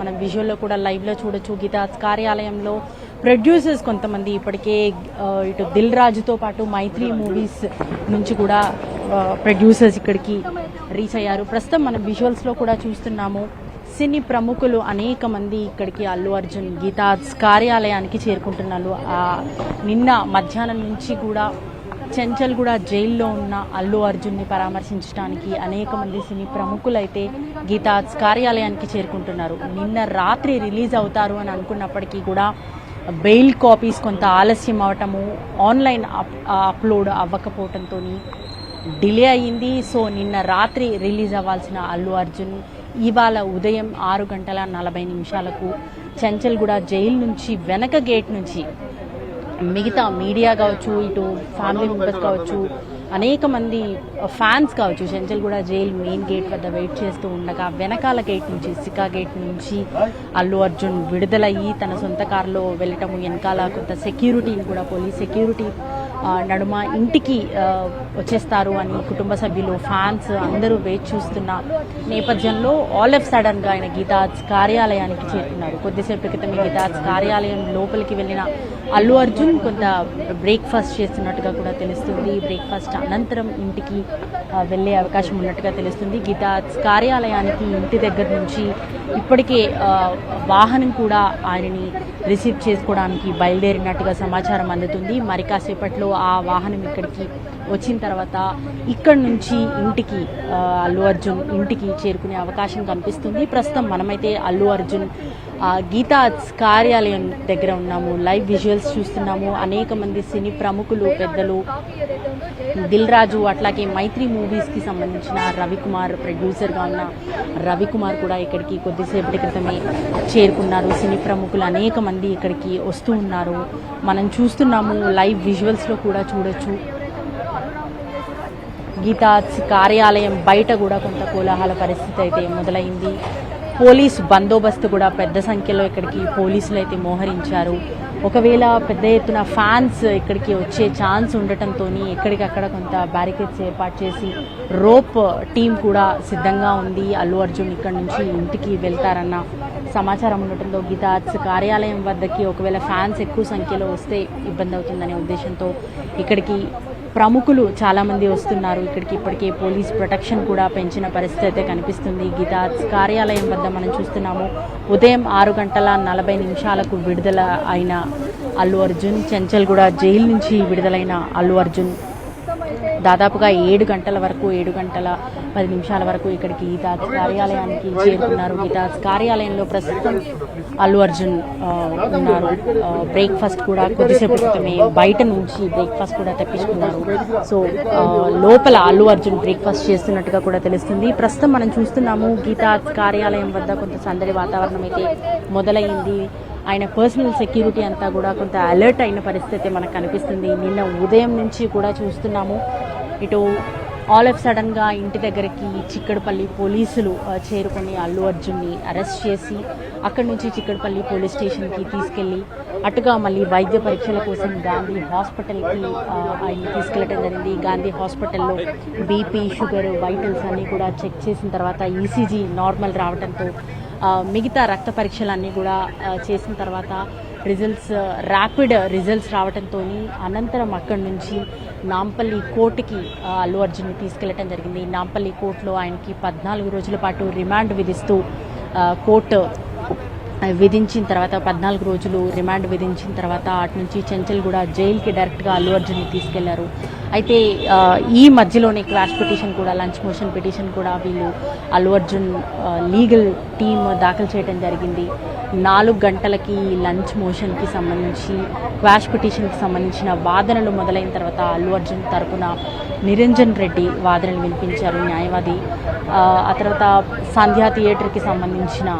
మనం విజువల్లో కూడా లైవ్లో చూడొచ్చు. గీతా కార్యాలయంలో ప్రొడ్యూసర్స్ కొంతమంది ఇప్పటికే ఇటు దిల్ రాజుతో పాటు మైత్రి మూవీస్ నుంచి కూడా ప్రొడ్యూసర్స్ ఇక్కడికి రీచ్ అయ్యారు. ప్రస్తుతం మనం విజువల్స్లో కూడా చూస్తున్నాము. సినీ ప్రముఖులు అనేక మంది ఇక్కడికి అల్లు అర్జున్ గీతా కార్యాలయానికి చేరుకుంటున్నారు. నిన్న మధ్యాహ్నం నుంచి కూడా చెంచల్గూడ జైల్లో ఉన్న అల్లు అర్జున్ని పరామర్శించడానికి అనేక మంది సినీ ప్రముఖులైతే గీతా కార్యాలయానికి చేరుకుంటున్నారు. నిన్న రాత్రి రిలీజ్ అవుతారు అని అనుకున్నప్పటికీ కూడా బెయిల్ కాపీస్ కొంత ఆలస్యం అవటము, ఆన్లైన్ అప్లోడ్ అవ్వకపోవడంతో డిలే అయ్యింది. సో నిన్న రాత్రి రిలీజ్ అవ్వాల్సిన అల్లు అర్జున్ ఇవాళ ఉదయం 6:40 చెంచల్గూడ జైలు నుంచి వెనక గేట్ నుంచి మిగతా మీడియా కావచ్చు, ఇటు ఫ్యామిలీ మెంబర్స్ కావచ్చు, అనేక మంది ఫ్యాన్స్ కావచ్చు, చెంచల్గూడ జైలు మెయిన్ గేట్ వద్ద వెయిట్ చేస్తూ ఉండగా వెనకాల గేట్ నుంచి సికా గేట్ నుంచి అల్లు అర్జున్ విడుదలయ్యి తన సొంత కారులో వెళ్ళటము, వెనకాల కొంత సెక్యూరిటీని కూడా పోలీస్ సెక్యూరిటీ నడుమ ఇంటికి వచ్చేస్తారు అని కుటుంబ సభ్యులు, ఫ్యాన్స్ అందరూ వెయిట్ చూస్తున్న నేపథ్యంలో ఆల్ ఆఫ్ సడన్గా ఆయన గీతా కార్యాలయానికి చేరుకున్నారు. కొద్దిసేపు క్రితం గీతా కార్యాలయం లోపలికి వెళ్ళిన అల్లు అర్జున్ కొంత బ్రేక్ఫాస్ట్ చేస్తున్నట్టుగా కూడా తెలుస్తుంది. బ్రేక్ఫాస్ట్ అనంతరం ఇంటికి వెళ్ళే అవకాశం ఉన్నట్టుగా తెలుస్తుంది. గీతా కార్యాలయానికి ఇంటి దగ్గర నుంచి ఇప్పటికే వాహనం కూడా ఆయనని రిసీవ్ చేసుకోవడానికి బయలుదేరినట్టుగా సమాచారం అందుతుంది. మరి కాసేపట్లో ఆ వాహనం ఇక్కడికి వచ్చిన తర్వాత ఇక్కడి నుంచి ఇంటికి అల్లు అర్జున్ ఇంటికి చేరుకునే అవకాశం కనిపిస్తుంది. ప్రస్తుతం మనమైతే అల్లు అర్జున్ గీతా కార్యాలయం దగ్గర ఉన్నాము. లైవ్ విజువల్స్ చూస్తున్నాము. అనేక మంది సినీ ప్రముఖులు, పెద్దలు, దిల్ రాజు, అట్లాగే మైత్రి మూవీస్కి సంబంధించిన రవికుమార్, ప్రొడ్యూసర్గా ఉన్న రవికుమార్ కూడా ఇక్కడికి కొద్దిసేపటి క్రితమే చేరుకున్నారు. సినీ ప్రముఖులు అనేక మంది ఇక్కడికి వస్తూ ఉన్నారు. మనం చూస్తున్నాము. లైవ్ విజువల్స్లో కూడా చూడొచ్చు. గీతా కార్యాలయం బయట కూడా కొంత కోలాహల పరిస్థితి అయితే మొదలైంది. పోలీసు బందోబస్తు కూడా పెద్ద సంఖ్యలో ఇక్కడికి పోలీసులు అయితే మోహరించారు. ఒకవేళ పెద్ద ఎత్తున ఫ్యాన్స్ ఇక్కడికి వచ్చే ఛాన్స్ ఉండటంతో ఎక్కడికక్కడ కొంత బ్యారికేడ్స్ ఏర్పాటు చేసి రోప్ టీం కూడా సిద్ధంగా ఉంది. అల్లు అర్జున్ ఇక్కడ నుంచి ఇంటికి వెళ్తారన్న సమాచారం ఉండటంతో గీతా కార్యాలయం వద్దకి ఒకవేళ ఫ్యాన్స్ ఎక్కువ సంఖ్యలో వస్తే ఇబ్బంది అవుతుందనే ఉద్దేశంతో ఇక్కడికి ప్రముఖులు చాలామంది వస్తున్నారు. ఇక్కడికి ఇప్పటికే పోలీస్ ప్రొటెక్షన్ కూడా పెంచిన పరిస్థితి అయితే కనిపిస్తుంది. గీతా కార్యాలయం వద్ద మనం చూస్తున్నాము. ఉదయం 6:40 విడుదల అయిన అల్లు అర్జున్, చెంచల్గూడ జైలు నుంచి విడుదలైన అల్లు అర్జున్ దాదాపుగా 7 గంటల వరకు, 7:10 వరకు ఇక్కడికి గీతా కార్యాలయానికి చేరుకున్నారు. గీతా కార్యాలయంలో ప్రస్తుతం అల్లు అర్జున్ ఉన్నారు. బ్రేక్ఫాస్ట్ కూడా కొద్దిసేపు క్రితమే బయట నుంచి బ్రేక్ఫాస్ట్ కూడా తెప్పించుకున్నారు. సో లోపల అల్లు అర్జున్ బ్రేక్ఫాస్ట్ చేస్తున్నట్టుగా కూడా తెలుస్తుంది. ప్రస్తుతం మనం చూస్తున్నాము గీతా కార్యాలయం వద్ద కొంత సందడి వాతావరణం అయితే మొదలైంది. ఆయన పర్సనల్ సెక్యూరిటీ అంతా కూడా కొంత అలర్ట్ అయిన పరిస్థితి మనకు కనిపిస్తుంది. నిన్న ఉదయం నుంచి కూడా చూస్తున్నాము. ఇటు ఆల్ ఆఫ్ సడన్గా ఇంటి దగ్గరికి చిక్కడపల్లి పోలీసులు చేరుకొని అల్లు అర్జున్ని అరెస్ట్ చేసి అక్కడి నుంచి చిక్కడపల్లి పోలీస్ స్టేషన్కి తీసుకెళ్ళి అటుగా మళ్ళీ వైద్య పరీక్షల కోసం గాంధీ హాస్పిటల్కి ఆయన తీసుకెళ్ళటం జరిగింది. గాంధీ హాస్పిటల్లో బీపీ, షుగర్, వైటల్స్ అన్నీ కూడా చెక్ చేసిన తర్వాత ఈసీజీ నార్మల్ రావడంతో మిగతా రక్త పరీక్షలన్నీ కూడా చేసిన తర్వాత ర్యాపిడ్ రిజల్ట్స్ రావడంతో అనంతరం అక్కడి నుంచి నాంపల్లి కోర్టుకి అల్లు అర్జున్ని తీసుకెళ్లడం జరిగింది. నాంపల్లి కోర్టులో ఆయనకి 14 రోజుల పాటు రిమాండ్ విధిస్తూ కోర్టు విధించిన తర్వాత 14 రోజులు రిమాండ్ విధించిన తర్వాత అటు నుంచి చెంచల్గూడ జైలుకి డైరెక్ట్గా అల్లు అర్జున్ని తీసుకెళ్లారు. అయితే ఈ మధ్యలోనే క్వాష్ పిటిషన్ కూడా, లంచ్ మోషన్ పిటిషన్ కూడా వీళ్ళు అల్లు అర్జున్ లీగల్ టీమ్ దాఖలు చేయడం జరిగింది. 4 గంటలకి లంచ్ మోషన్కి సంబంధించి, క్వాష్ పిటిషన్కి సంబంధించిన వాదనలు మొదలైన తర్వాత అల్లు అర్జున్ తరపున నిరంజన్ రెడ్డి వాదనలు వినిపించారు న్యాయవాది. ఆ తర్వాత సంధ్యా థియేటర్కి సంబంధించిన